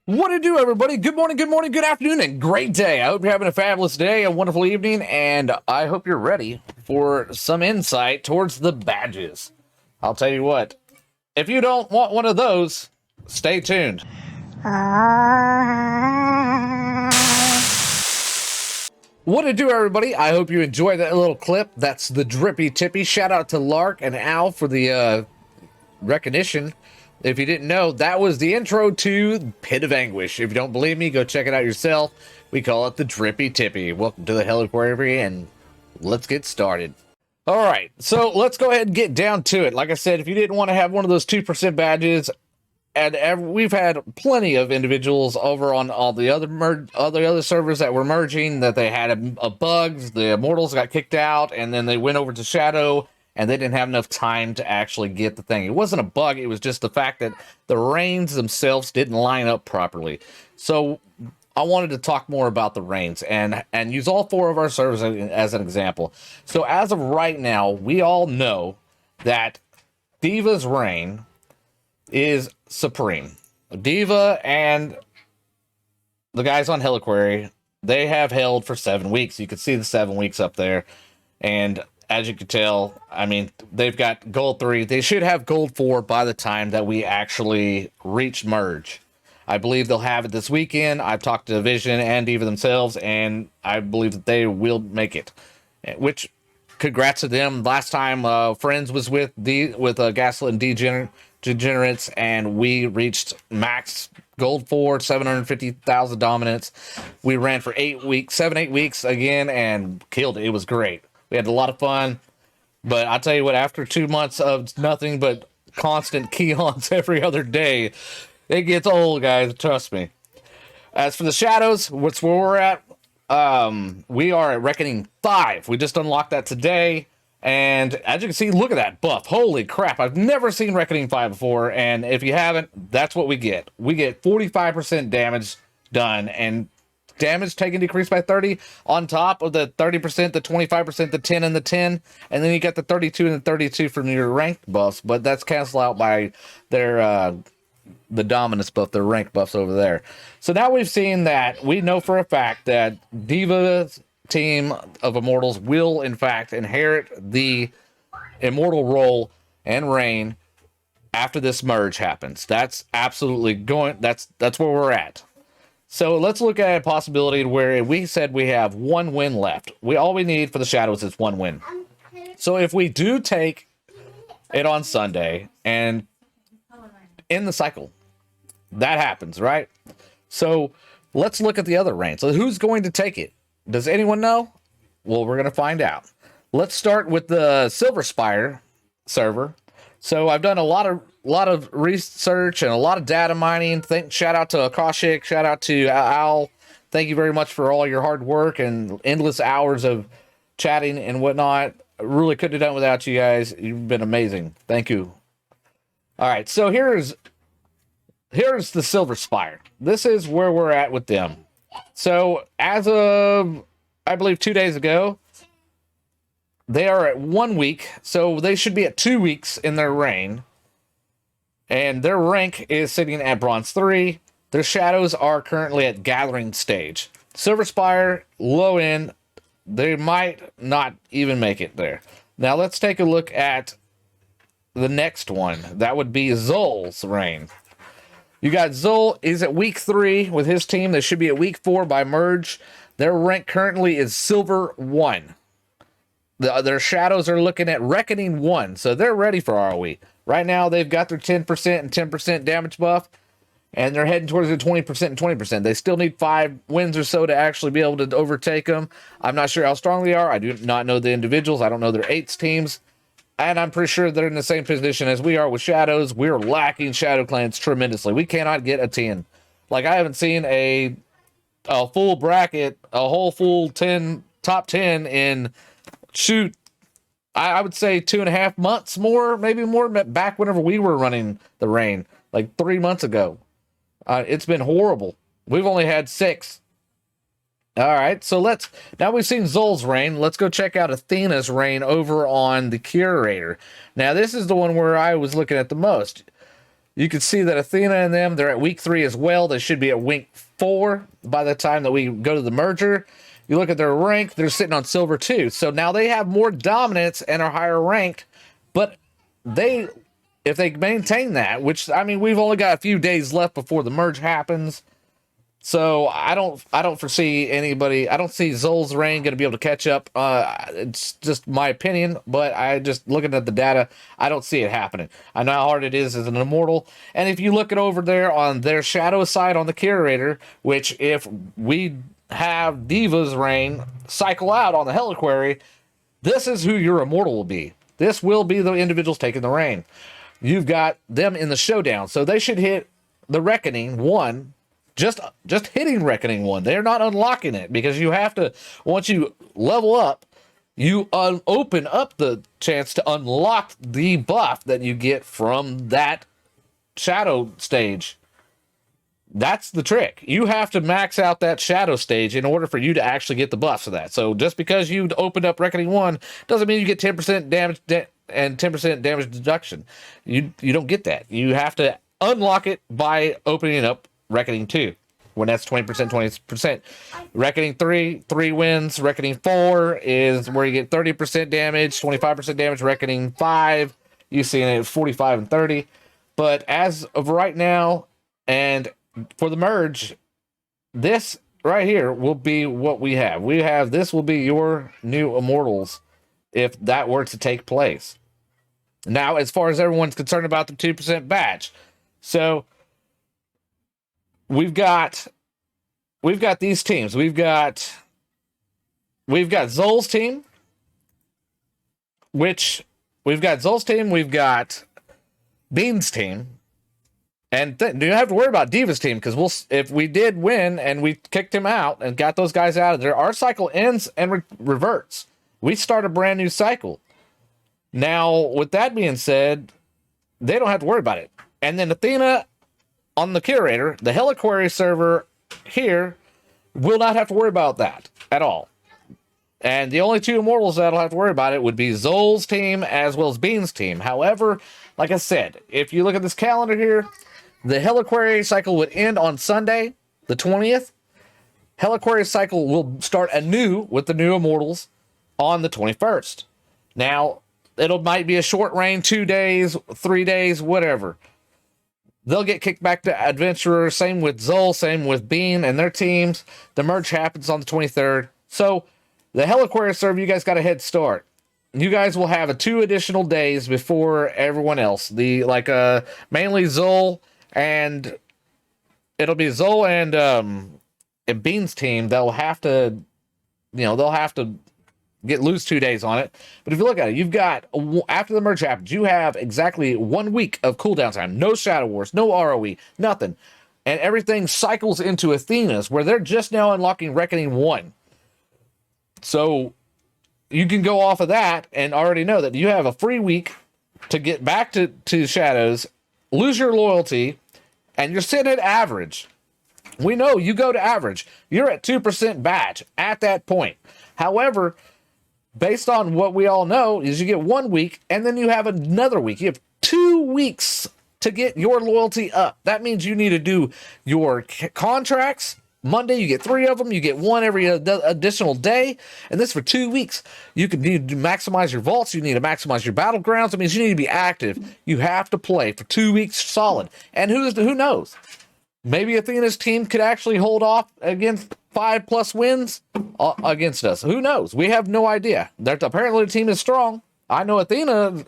What to do, everybody? Good morning, good afternoon, and great day. I hope you're having a fabulous day, a wonderful evening, and I hope you're ready for some insight towards the badges. I'll tell you what, if you don't want one of those, stay tuned. What to do, everybody? I hope you enjoyed that little clip. That's the Drippy Tippy. Shout out to Laerke and Al for the recognition. If you didn't know, that was the intro to Pit of Anguish. If you don't believe me, go check it out yourself. We call it the Drippy Tippy. Welcome to the Helliquary-The, and let's get started. All right, so let's go ahead and get down to it. Like I said, if you didn't want to have one of those 2% badges, and we've had plenty of individuals over on all the other servers that were merging that they had a bugs. The Immortals got kicked out, and then they went over to Shadow, and they didn't have enough time to actually get the thing. It wasn't a bug, it was just the fact that the reigns themselves didn't line up properly. So I wanted to talk more about the reigns and use all 4 of our servers as an example. So as of right now, we all know that Diva's reign is supreme. Diva and the guys on Helliquary, they have held for 7 weeks. You can see the 7 weeks up there, and as you can tell, I mean, they've got gold 3. They should have gold 4 by the time that we actually reach merge. I believe they'll have it this weekend. I've talked to Vision and Diva themselves, and I believe that they will make it. Which, congrats to them. Last time, Friends was with Gaslit and Degenerates, and we reached max gold 4, 750,000 dominance. We ran for 8 weeks, 7-8 weeks again, and killed it. It was great. We had a lot of fun, but I'll tell you what, after 2 months of nothing but constant key-ons every other day, it gets old, guys, trust me. As for the Shadows, what's where we're at, we are at Reckoning 5. We just unlocked that today, and as you can see, look at that buff. Holy crap, I've never seen Reckoning 5 before, and if you haven't, that's what we get. We get 45% damage done, and damage taken decreased by 30 on top of the 30%, the 25%, the 10, and the 10, and then you got the 32 and the 32 from your ranked buffs, but that's canceled out by their the dominance buff, their rank buffs over there. So now we've seen that we know for a fact that Diva's team of Immortals will in fact inherit the Immortal role and reign after this merge happens. That's absolutely that's where we're at. So let's look at a possibility where we said we have 1 win left. All we need for the Shadows is 1 win. So if we do take it on Sunday and in the cycle, that happens, right? So let's look at the other reigns. So who's going to take it? Does anyone know? Well, we're going to find out. Let's start with the SilverSpire server. So I've done a lot of research and a lot of data mining. Shout out to Akashic, shout out to Al. Thank you very much for all your hard work and endless hours of chatting and whatnot. I really couldn't have done without you guys. You've been amazing. Thank you. All right, so here's the SilverSpire. This is where we're at with them. So as of, I believe, 2 days ago, they are at 1 week, so they should be at 2 weeks in their reign. And their rank is sitting at Bronze 3. Their Shadows are currently at Gathering stage. SilverSpire, low end, they might not even make it there. Now let's take a look at the next one. That would be Zol's reign. You got Zol is at week 3 with his team. They should be at week 4 by merge. Their rank currently is Silver 1. Their Shadows are looking at Reckoning 1, so they're ready for ROE. Right now, they've got their 10% and 10% damage buff, and they're heading towards the 20% and 20%. They still need 5 wins or so to actually be able to overtake them. I'm not sure how strong they are. I do not know the individuals. I don't know their 8s teams, and I'm pretty sure they're in the same position as we are with Shadows. We're lacking Shadow clans tremendously. We cannot get a 10. Like, I haven't seen a full bracket, a whole full 10, top 10 in... shoot, I would say 2.5 months more, maybe more, back whenever we were running the reign, like 3 months ago. It's been horrible. We've only had 6. All right, so now we've seen Zol's reign. Let's go check out Athena's reign over on the Curator. Now, this is the one where I was looking at the most. You can see that Athena and them, they're at week 3 as well. They should be at week 4 by the time that we go to the merger. You look at their rank, they're sitting on silver 2. So now they have more dominance and are higher ranked, but if they maintain that, which, I mean, we've only got a few days left before the merge happens. So I don't foresee anybody. I don't see Zol's reign going to be able to catch up. It's just my opinion, but I just looking at the data, I don't see it happening. I know how hard it is as an immortal, and if you look it over there on their shadow side on the curator, which if we have Diva's reign cycle out on the Helliquary, this is who your immortal will be. This will be the individuals taking the reign. You've got them in the showdown, so they should hit the Reckoning 1. Just hitting Reckoning 1. They're not unlocking it, because you have to, once you level up, you open up the chance to unlock the buff that you get from that shadow stage. That's the trick. You have to max out that shadow stage in order for you to actually get the buffs of that. So just because you opened up Reckoning 1 doesn't mean you get 10% damage and 10% damage deduction. You don't get that. You have to unlock it by opening up Reckoning 2, when that's 20%, 20%. Reckoning 3 wins. Reckoning 4 is where you get 30% damage, 25% damage. Reckoning 5, you see it at 45 and 30. But as of right now, and for the merge, this right here will be what we have. This will be your new immortals if that were to take place. Now, as far as everyone's concerned about the 2% badge, so we've got these teams. We've got Zol's team, we've got Bean's team, and you don't have to worry about Diva's team, because if we did win and we kicked him out and got those guys out of there, our cycle ends and reverts. We start a brand new cycle. Now, with that being said, they don't have to worry about it. And then Athena on the curator, the Helliquary server here, will not have to worry about that at all. And the only 2 immortals that'll have to worry about it would be Zol's team as well as Bean's team. However, like I said, if you look at this calendar here, the Helliquary cycle would end on Sunday, the 20th. Helliquary cycle will start anew with the new immortals on the 21st. Now, might be a short reign, 2 days, 3 days, whatever. They'll get kicked back to Adventurer. Same with Zol, same with Bean and their teams. The merge happens on the 23rd. So the Helliquary server, you guys got a head start. You guys will have 2 additional days before everyone else. Mainly Zol, and it'll be Zol and Bean's team. They'll have to lose 2 days on it. But if you look at it, you've got, after the merge happens, you have exactly 1 week of cooldown time. No Shadow Wars, no ROE, nothing. And everything cycles into Athena's, where they're just now unlocking Reckoning 1. So you can go off of that and already know that you have a free week to get back to Shadows, lose your loyalty, and you're sitting at average. We know you go to average. You're at 2% badge at that point. However, based on what we all know, is you get 1 week, and then you have another week. You have 2 weeks to get your loyalty up. That means you need to do your contracts. Monday, you get 3 of them. You get 1 every additional day. And this for 2 weeks. You need to maximize your vaults. You need to maximize your battlegrounds. That means you need to be active. You have to play for 2 weeks solid. And who knows? Maybe Athena's team could actually hold off against 5+ wins against us. Who knows? We have no idea. Apparently the team is strong. I know Athena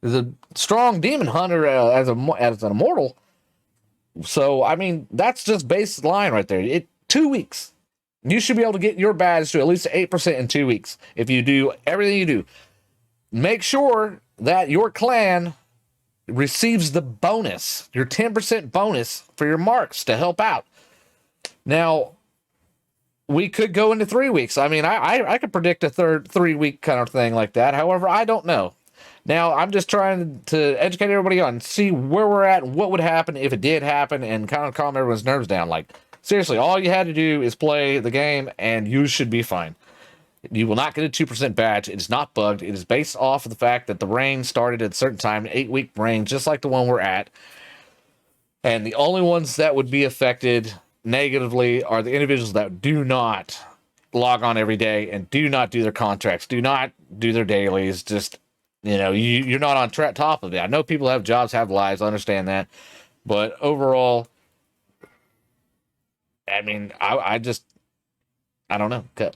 is a strong demon hunter as an immortal. So, I mean, that's just baseline right there. 2 weeks. You should be able to get your badge to at least 8% in 2 weeks if you do everything you do. Make sure that your clan receives the bonus, your 10% bonus for your marks to help out. Now, we could go into 3 weeks. I mean, I could predict a 3-week kind of thing like that. However, I don't know. Now, I'm just trying to educate everybody on, see where we're at and what would happen if it did happen, and kind of calm everyone's nerves down. Like, seriously, all you had to do is play the game, and you should be fine. You will not get a 2% badge. It is not bugged. It is based off of the fact that the reign started at a certain time, an 8-week reign, just like the one we're at. And the only ones that would be affected negatively are the individuals that do not log on every day and do not do their contracts, do not do their dailies. Just, you're not on top of it. I know people have jobs, have lives. I understand that. But overall, I mean, I don't know. Okay.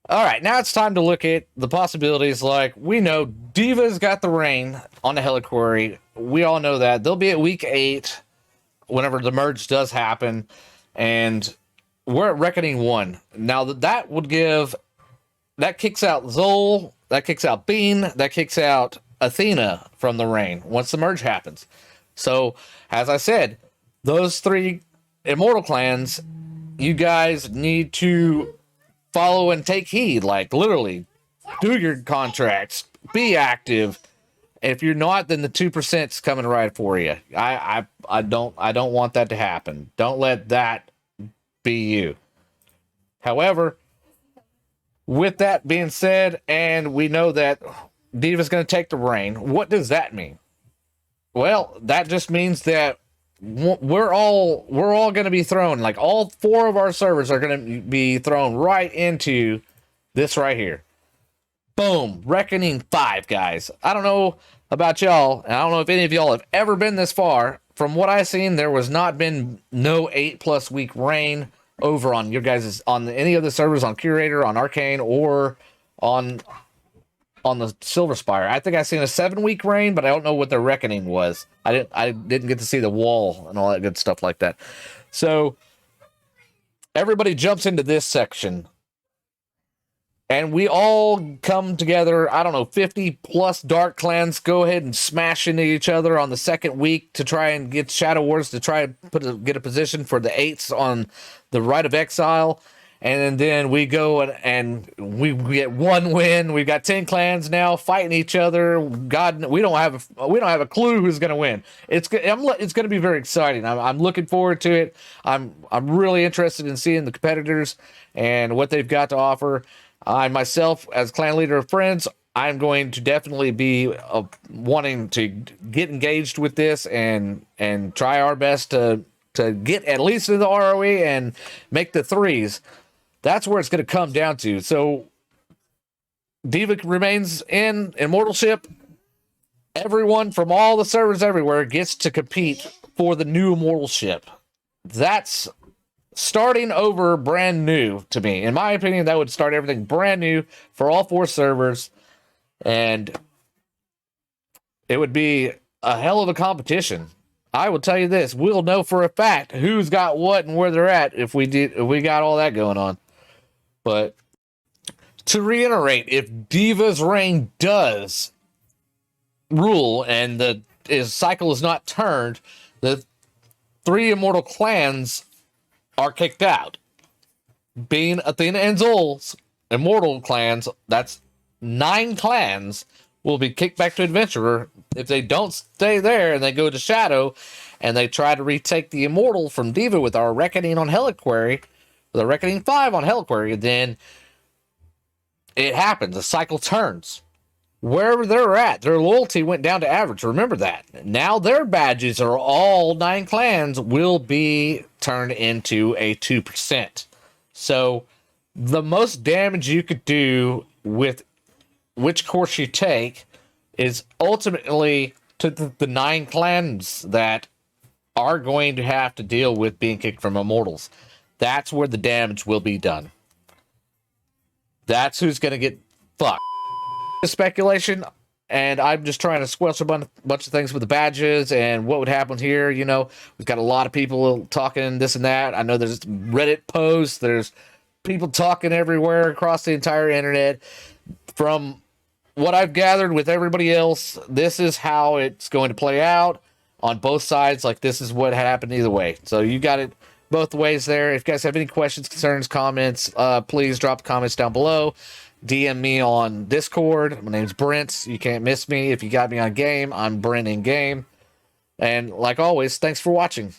All right, now it's time to look at the possibilities. Like, we know Diva's got the reign on the Helliquary. We all know that. They'll be at week 8 whenever the merge does happen. And we're at Reckoning 1. Now, that would give... That kicks out Zol. That kicks out Bean. That kicks out Athena from the reign once the merge happens. So, as I said, those 3 Immortal clans, you guys need to follow and take heed. Like, literally, do your contracts, be active. If you're not, then the 2%'s coming right for you. I don't want that to happen. Don't let that be you. However, with that being said, and we know that Diva's going to take the reign, what does that mean? Well, that just means that we're all going to be thrown, like all 4 of our servers are going to be thrown right into this right here. Boom, Reckoning 5, guys. I don't know about y'all, and I don't know if any of y'all have ever been this far. From what I've seen, there was not been no 8+ week reign over on your guys' on any of the servers on Curator, on Arcane, or on the SilverSpire. I think I seen a 7-week reign, but I don't know what their reckoning was. I didn't get to see the wall and all that good stuff like that. So everybody jumps into this section, and we all come together. I don't know, 50+ dark clans go ahead and smash into each other on the 2nd week to try and get Shadow Wars, to try and get a position for the 8s on the Rite of Exile. And then we go and we get 1 win. We've got 10 clans now fighting each other. God, we don't have a clue who's going to win. It's going to be very exciting. I'm looking forward to it. I'm really interested in seeing the competitors and what they've got to offer. I myself, as clan leader of Friends, I'm going to definitely be wanting to get engaged with this and try our best to get at least to the ROE and make the 3s. That's where it's going to come down to. So Diva remains in Immortalship. Everyone from all the servers everywhere gets to compete for the new Immortalship. That's starting over brand new to me. In my opinion, that would start everything brand new for all 4 servers. And it would be a hell of a competition. I will tell you this, we'll know for a fact who's got what and where they're at if we got all that going on. But to reiterate, if Diva's reign does rule and the cycle is not turned, the 3 Immortal clans are kicked out. Being Athena and Zol's Immortal clans, that's 9 clans, will be kicked back to Adventurer. If they don't stay there and they go to Shadow and they try to retake the Immortal from Diva with our Reckoning on Helliquary, the Reckoning 5 on Helliquary, then it happens. The cycle turns. Wherever they're at, their loyalty went down to average. Remember that. Now their badges are all 9 clans will be turned into a 2%. So the most damage you could do with which course you take is ultimately to the 9 clans that are going to have to deal with being kicked from Immortals. That's where the damage will be done. That's who's going to get fucked. Speculation, and I'm just trying to squelch a bunch of things with the badges and what would happen here. You know, we've got a lot of people talking this and that. I know there's Reddit posts. There's people talking everywhere across the entire internet. From what I've gathered with everybody else, this is how it's going to play out on both sides. Like, this is what happened either way. So you got it both ways there. If you guys have any questions, concerns, comments, please drop comments down below. DM me on Discord. My name's Brent. You can't miss me. If you got me on game, I'm Brent in game. And like always, thanks for watching.